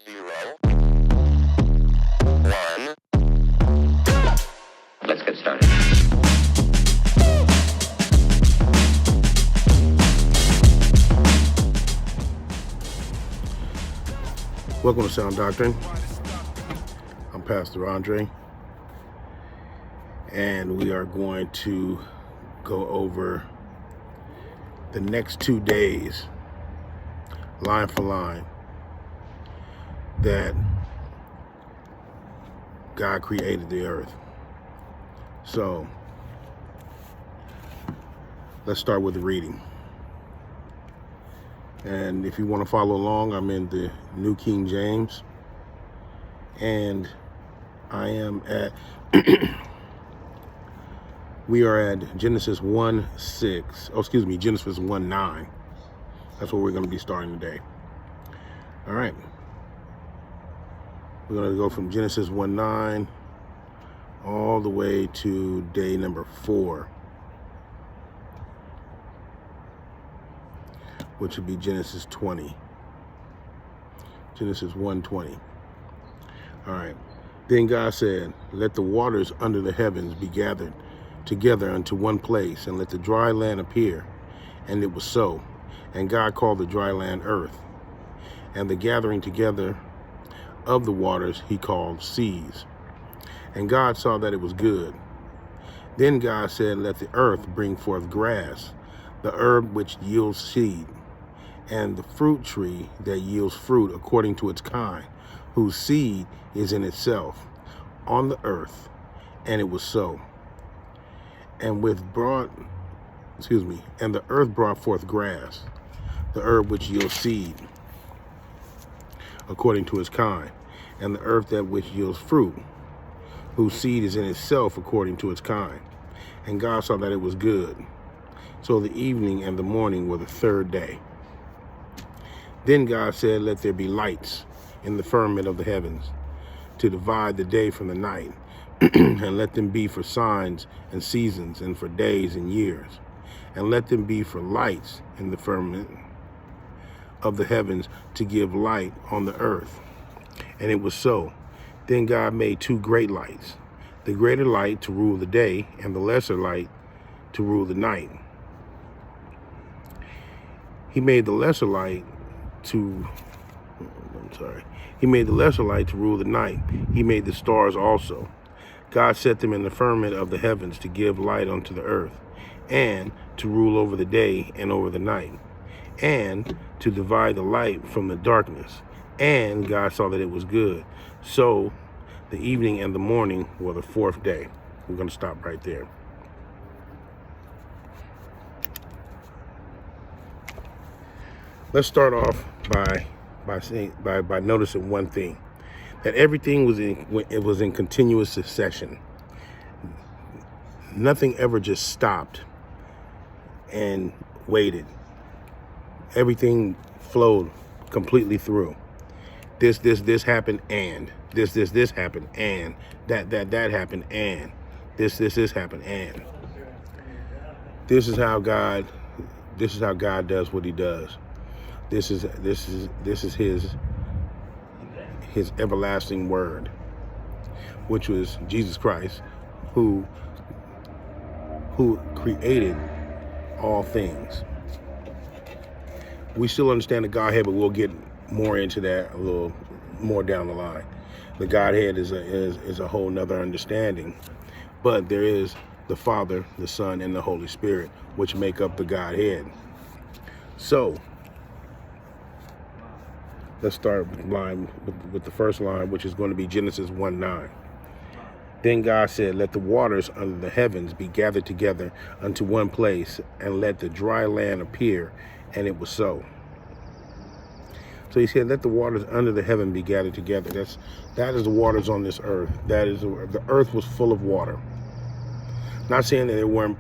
0, 1. Let's get started. Welcome to Sound Doctrine. I'm Pastor Andre, and we are going to go over the next 2 days, line for line, that God created the earth. So, let's start with the reading. And if you want to follow along, I'm in the New King James, and I am at we are at Genesis 1:6. Genesis 1:9. That's where we're going to be starting today. All right. We're going to go from Genesis 1:9 all the way to day number 4, which would be Genesis 20. Genesis 1:20. All right. Then God said, "Let the waters under the heavens be gathered together unto one place, and let the dry land appear." And it was so. And God called the dry land earth, and the gathering together of the waters he called seas. And God saw that it was good. Then God said, "Let the earth bring forth grass, the herb which yields seed, and the fruit tree that yields fruit according to its kind, whose seed is in itself on the earth." And it was so. And the earth brought forth grass, the herb which yields seed according to its kind, and the earth that which yields fruit, whose seed is in itself according to its kind. And God saw that it was good. So the evening and the morning were the third day. Then God said, "Let there be lights in the firmament of the heavens, to divide the day from the night, and let them be for signs and seasons, and for days and years. And let them be for lights in the firmament of the heavens, to give light on the earth." And it was so. Then God made 2 great lights, the greater light to rule the day, and the lesser light to rule the night. He made the lesser light to rule the night. He made the stars also. God set them in the firmament of the heavens to give light unto the earth, and to rule over the day and over the night, and to divide the light from the darkness. And God saw that it was good. So the evening and the morning were the 4th day. We're going to stop right there. Let's start off by noticing one thing, that everything was in continuous succession. Nothing ever just stopped and waited. Everything flowed completely through. This happened, and this happened, and that happened, and this happened, and this is how God does what he does. This is his everlasting word, which was Jesus Christ, who created all things. We still understand the Godhead, but we'll get more into that a little more down the line. The Godhead is a whole nother understanding, but there is the Father, the Son, and the Holy Spirit, which make up the Godhead. So let's start with the first line, which is going to be Genesis 1:9. Then God said, "Let the waters under the heavens be gathered together unto one place, and let the dry land appear." And it was so. So he said, "Let the waters under the heaven be gathered together." That is the waters on this earth. The earth was full of water. Not saying that there weren't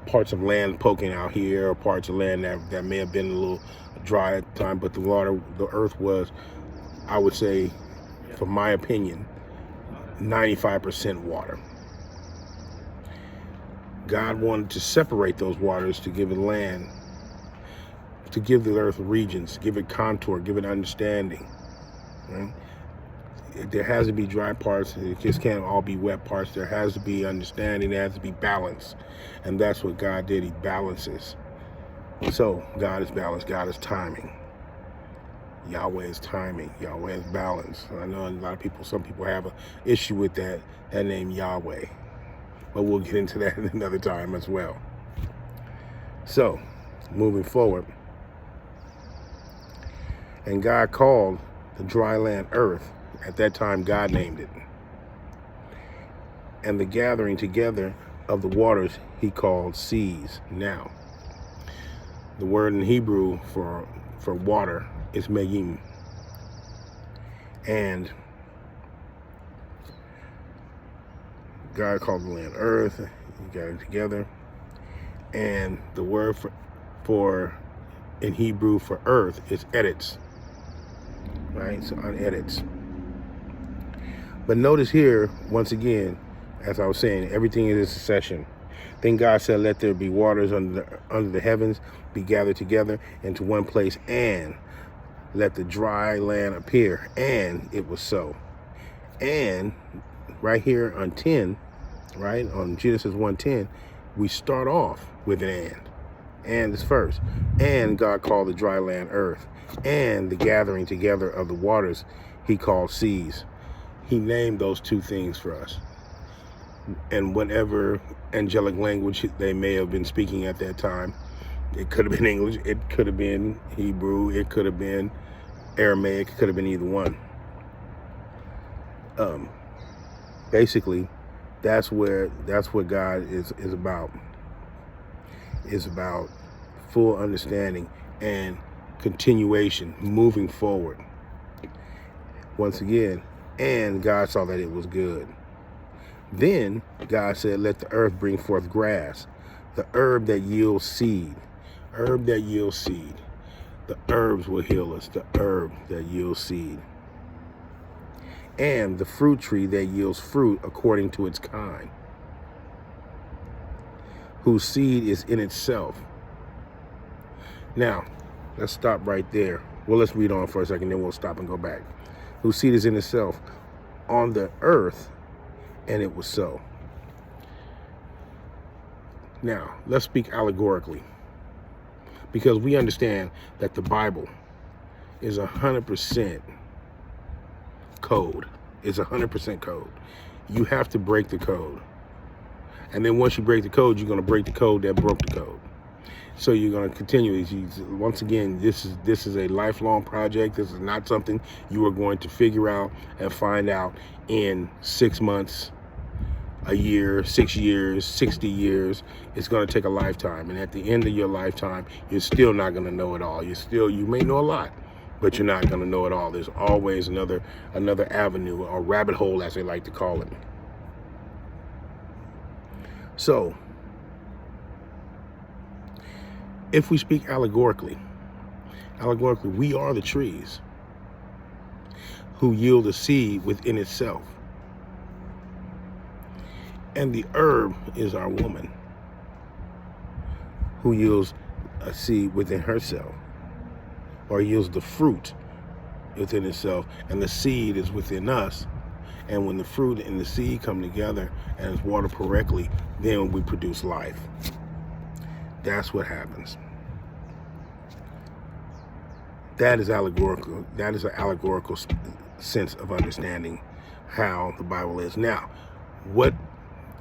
parts of land poking out here, or parts of land that may have been a little dry at the time, but the earth was, I would say, from my opinion, 95% water. God wanted to separate those waters to give it land, to give the earth regions, give it contour, give it understanding. Right? There has to be dry parts. It just can't all be wet parts. There has to be understanding. There has to be balance. And that's what God did. He balances. So God is balance. God is timing. Yahweh is timing. Yahweh is balance. I know some people have an issue with that name Yahweh. But we'll get into that another time as well. So, moving forward. And God called the dry land earth. At that time, God named it. And the gathering together of the waters he called seas. Now, the word in Hebrew for water is megim. And God called the land earth. He gathered together. And the word for in Hebrew for earth is edits. Right? So on edits. But notice here, once again, as I was saying, everything is in succession. Then God said, let there be waters under the heavens be gathered together into one place, and let the dry land appear. And it was so. And right here on 10, right, on Genesis 1:10, we start off with an and. And is first. And God called the dry land earth. And the gathering together of the waters he called seas. He named those two things for us. And whatever angelic language they may have been speaking at that time, it could have been English, it could have been Hebrew, it could have been Aramaic, it could have been either one. Basically, that's what God is about. Is about full understanding and continuation, moving forward. Once again, and God saw that it was good. Then God said, let the earth bring forth grass, the herb that yields seed. Herb that yields seed. The herbs will heal us, the herb that yields seed. And the fruit tree that yields fruit according to its kind, whose seed is in itself. Now, let's stop right there. Well, let's read on for a second, then we'll stop and go back. Whose seed is in itself on the earth, and it was so. Now, let's speak allegorically, because we understand that the Bible is 100% code. It's 100% code. You have to break the code. And then once you break the code, you're going to break the code that broke the code. So you're going to continue. Once again, this is a lifelong project. This is not something you are going to figure out and find out in 6 months, a year, 6 years, 60 years. It's going to take a lifetime. And at the end of your lifetime, you're still not going to know it all. You may know a lot, but you're not going to know it all. There's always another avenue, or rabbit hole, as they like to call it. So, if we speak allegorically, we are the trees who yield a seed within itself. And the herb is our woman, who yields a seed within herself, or yields the fruit within itself, and the seed is within us. And when the fruit and the seed come together and is watered correctly, then we produce life. That's what happens. That is allegorical. That is an allegorical sense of understanding how the Bible is. Now, what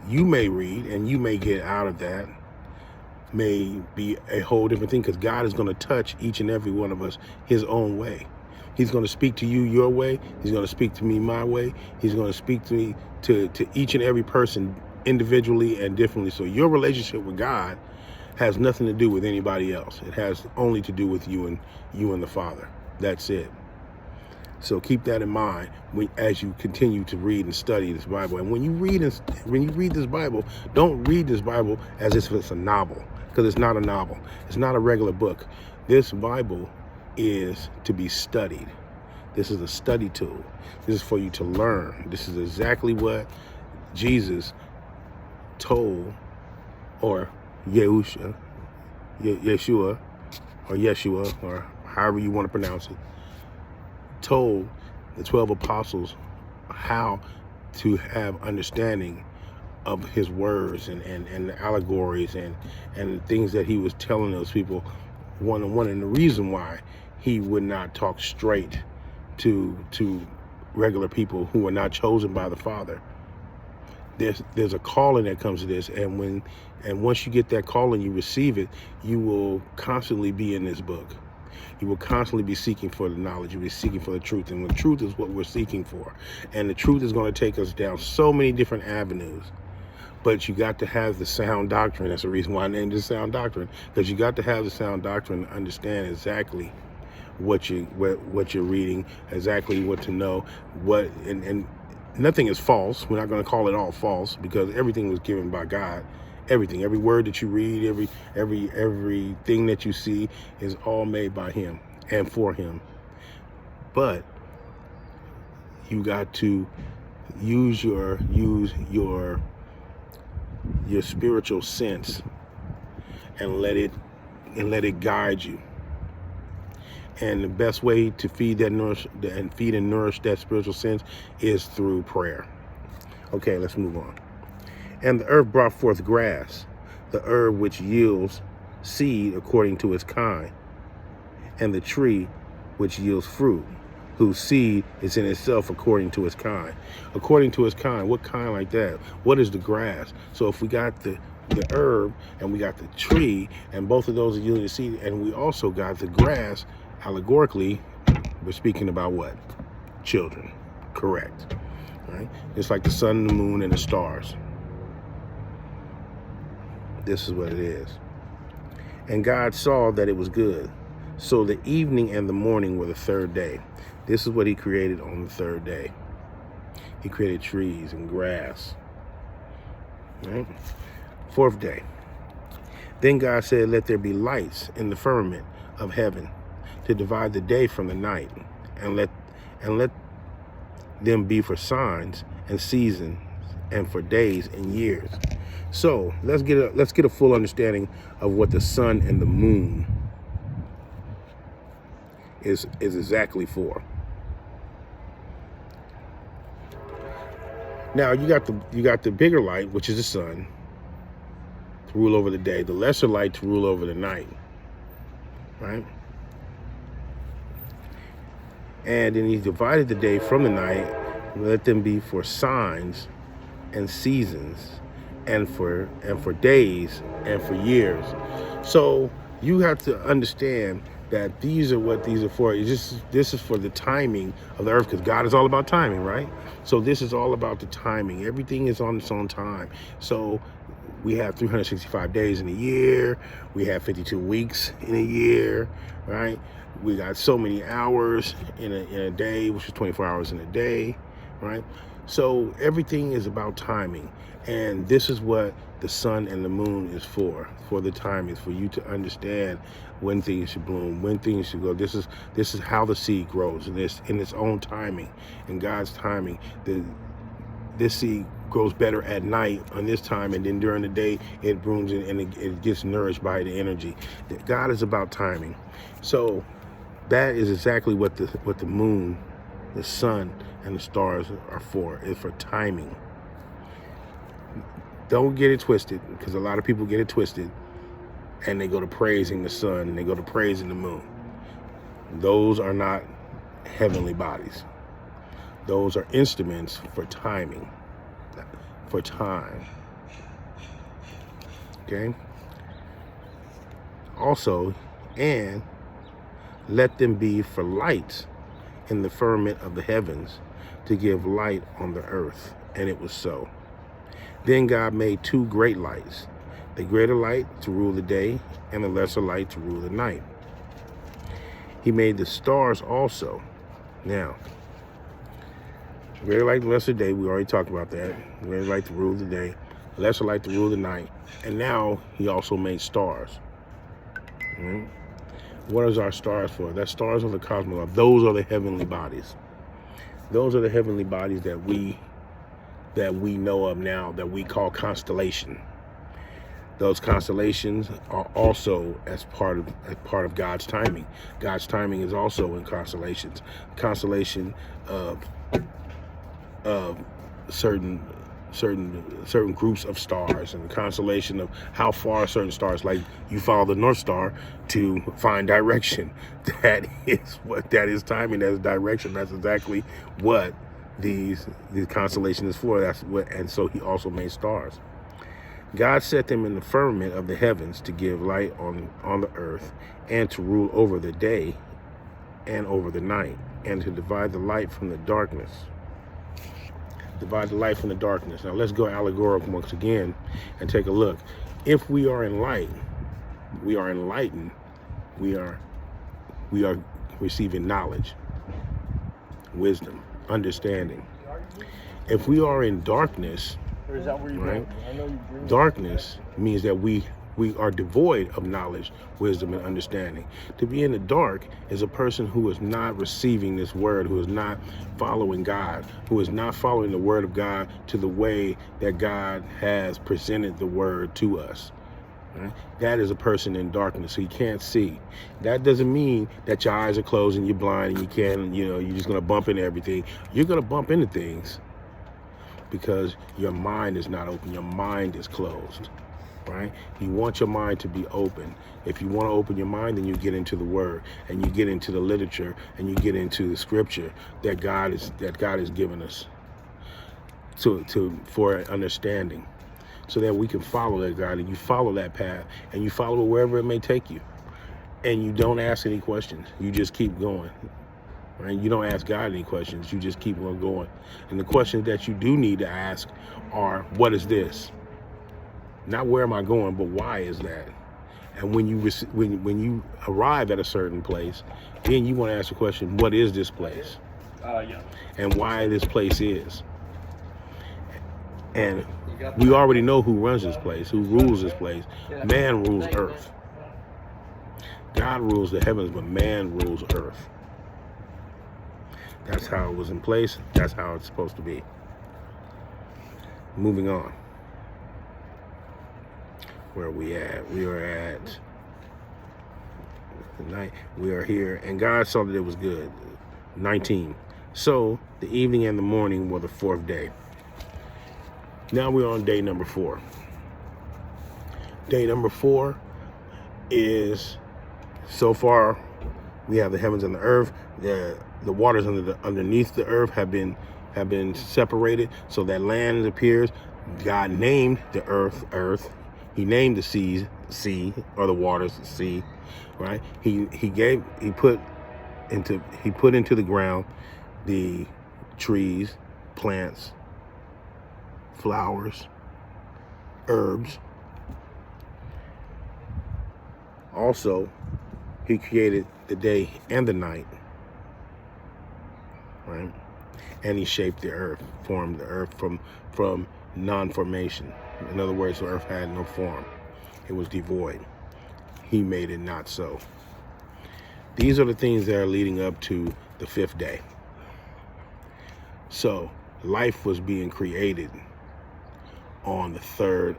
you may read and you may get out of that may be a whole different thing, because God is going to touch each and every one of us his own way. He's going to speak to you your way. He's going to speak to me my way. He's going to speak to me, to each and every person individually and differently. So your relationship with God has nothing to do with anybody else. It has only to do with you and the Father. That's it. So keep that in mind as you continue to read and study this Bible. And when you read this Bible, don't read this Bible as if it's a novel, because it's not a novel. It's not a regular book. This Bible is to be studied. This is a study tool. This is for you to learn. This is exactly what Jesus told, or Yeshua, or however you want to pronounce it, told the 12 apostles how to have understanding of his words and the allegories and the things that he was telling those people one-on-one. And the reason why he would not talk straight to regular people who are not chosen by the Father. There's a calling that comes to this, and once you get that calling, you receive it, you will constantly be in this book. You will constantly be seeking for the knowledge. You'll be seeking for the truth, and the truth is what we're seeking for. And the truth is going to take us down so many different avenues. But you got to have the sound doctrine. That's the reason why I named it sound doctrine, because you got to have the sound doctrine to understand exactly what you're reading, exactly what to know, and nothing is false. We're not going to call it all false, because everything was given by God. Everything, every word that you read, everything that you see is all made by him and for him. But you got to use your spiritual sense and let it guide you. And the best way to feed and nourish that spiritual sense is through prayer. Okay, let's move on. And the earth brought forth grass, the herb which yields seed according to its kind, and the tree which yields fruit, whose seed is in itself according to its kind. According to its kind, what kind like that? What is the grass? So if we got the herb and we got the tree, and both of those are yielding seed, and we also got the grass, allegorically, we're speaking about what? Children. Correct. Right? It's like the sun, the moon, and the stars. This is what it is. And God saw that it was good. So the evening and the morning were the third day. This is what he created on the third day. He created trees and grass. Right? Fourth day. Then God said, let there be lights in the firmament of heaven to divide the day from the night, and let them be for signs and seasons and for days and years. So let's get a full understanding of what the sun and the moon is exactly for. Now you got the bigger light, which is the sun, to rule over the day, the lesser light to rule over the night, right? And then he divided the day from the night, and let them be for signs and seasons and for days and for years. So you have to understand that these are what these are for. This is for the timing of the earth, because God is all about timing, right? So this is all about the timing. Everything is on its own time. So we have 365 days in a year. We have 52 weeks in a year, right? We got so many hours in a day, which is 24 hours in a day, right? So everything is about timing. And this is what the sun and the moon is for the timing, for you to understand when things should bloom, when things should go. This is how the seed grows, in its own timing, in God's timing. This seed grows better at night on this time, and then during the day it blooms and it gets nourished by the energy. God is about timing. So that is exactly what the moon, the sun, and the stars are for. It's for timing. Don't get it twisted, because a lot of people get it twisted and they go to praising the sun and they go to praising the moon. Those are not heavenly bodies. Those are instruments for timing, for time. Okay? Also, and let them be for lights in the firmament of the heavens to give light on the earth. And it was so. Then God made two great lights, the greater light to rule the day and the lesser light to rule the night. He made the stars also. Now, greater light, lesser day, we already talked about that. Greater light to rule the day, lesser light to rule the night. And now he also made stars. Mm-hmm. What is our stars for? That stars are the cosmos. Those are the heavenly bodies. Those are the heavenly bodies that we know of now, that we call constellation. Those constellations are also as part of God's timing. God's timing is also in constellations. Constellation of certain groups of stars, and the constellation of how far certain stars, like you follow the North Star to find direction. That is timing. That is direction. That's exactly what the constellation is for. And so he also made stars. God set them in the firmament of the heavens to give light on the earth, and to rule over the day and over the night, and to divide the light from the darkness. Divide the light from the darkness. Now let's go allegorical once again and take a look. If we are in light, we are enlightened, we are receiving knowledge, wisdom, understanding. If we are in darkness, right? Darkness means that we are devoid of knowledge, wisdom, and understanding. To be in the dark is a person who is not receiving this word, who is not following God, who is not following the word of God to the way that God has presented the word to us. Right? That is a person in darkness. He can't see. That doesn't mean that your eyes are closed and you're blind and you can't, you're just going to bump into everything. You're going to bump into things because your mind is not open. Your mind is closed. Right? You want your mind to be open. If you want to open your mind, then you get into the word, and you get into the literature, and you get into the scripture that God has given us for understanding, so that we can follow that God, and you follow that path, and you follow it wherever it may take you, and you don't ask any questions. You just keep going. Right? You don't ask God any questions. You just keep on going. And the questions that you do need to ask are, what is this? Not where am I going, but why is that? And when you arrive at a certain place, then you want to ask the question, what is this place? Yeah. And why this place is. And we already know who runs this place, who rules this place. Man rules earth. God rules the heavens, but man rules earth. That's how it was in place. That's how it's supposed to be. Moving on. Where are we at? We are at the night. We are here, and God saw that it was good. 19. So the evening and the morning were the fourth day. Now we're on day number 4. Day number 4 is, so far we have the heavens and the earth. The waters underneath the earth have been separated, so that land appears. God named the earth. He named the seas sea, or the waters sea, right? He put into the ground the trees, plants, flowers, herbs. Also, he created the day and the night, right? And he shaped the earth, formed the earth from non-formation. In other words, the earth had no form. It was devoid. He made it not so. These are the things that are leading up to the 5th day. So life was being created on the third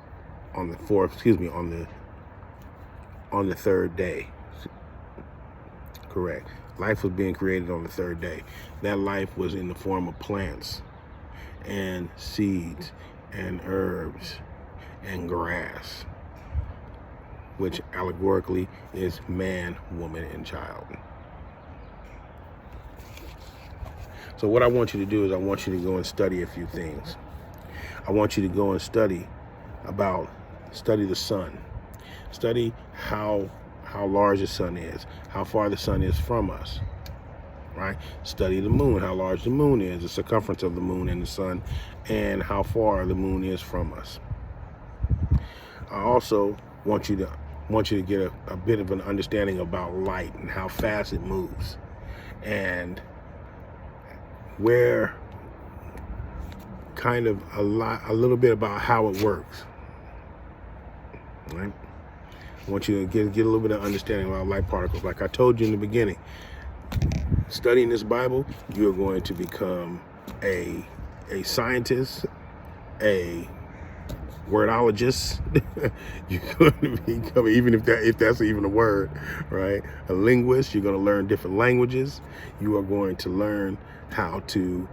day. Correct. Life was being created on the 3rd day. That life was in the form of plants and seeds and herbs and grass, which allegorically is man, woman, and child. So what I want you to do is I want you to go and study a few things. I want you to go and study the sun. Study how large the sun is, how far the sun is from us, right? Study the moon, how large the moon is, the circumference of the moon and the sun, and how far the moon is from us. I also want you to get a bit of an understanding about light and how fast it moves, and where kind of a little bit about how it works, right? I want you to get a little bit of understanding about light particles. Like I told you in the beginning, studying this Bible, you're going to become a scientist, a wordologist. You're going to become, even if that's even a word, right? A linguist. You're going to learn different languages. You are going to learn how to.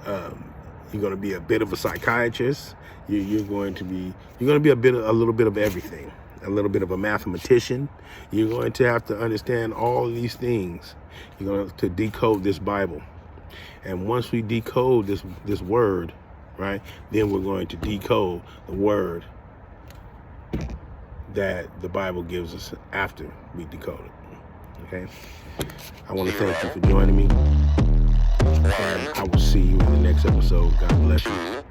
You're going to be a bit of a psychiatrist. You're going to be a little bit of everything. A little bit of a mathematician. You're going to have to understand all of these things. You're going to decode this Bible. And once we decode this word, right, then we're going to decode the word that the Bible gives us after we decode it. Okay? I want to thank you for joining me. And I will see you in the next episode. God bless you.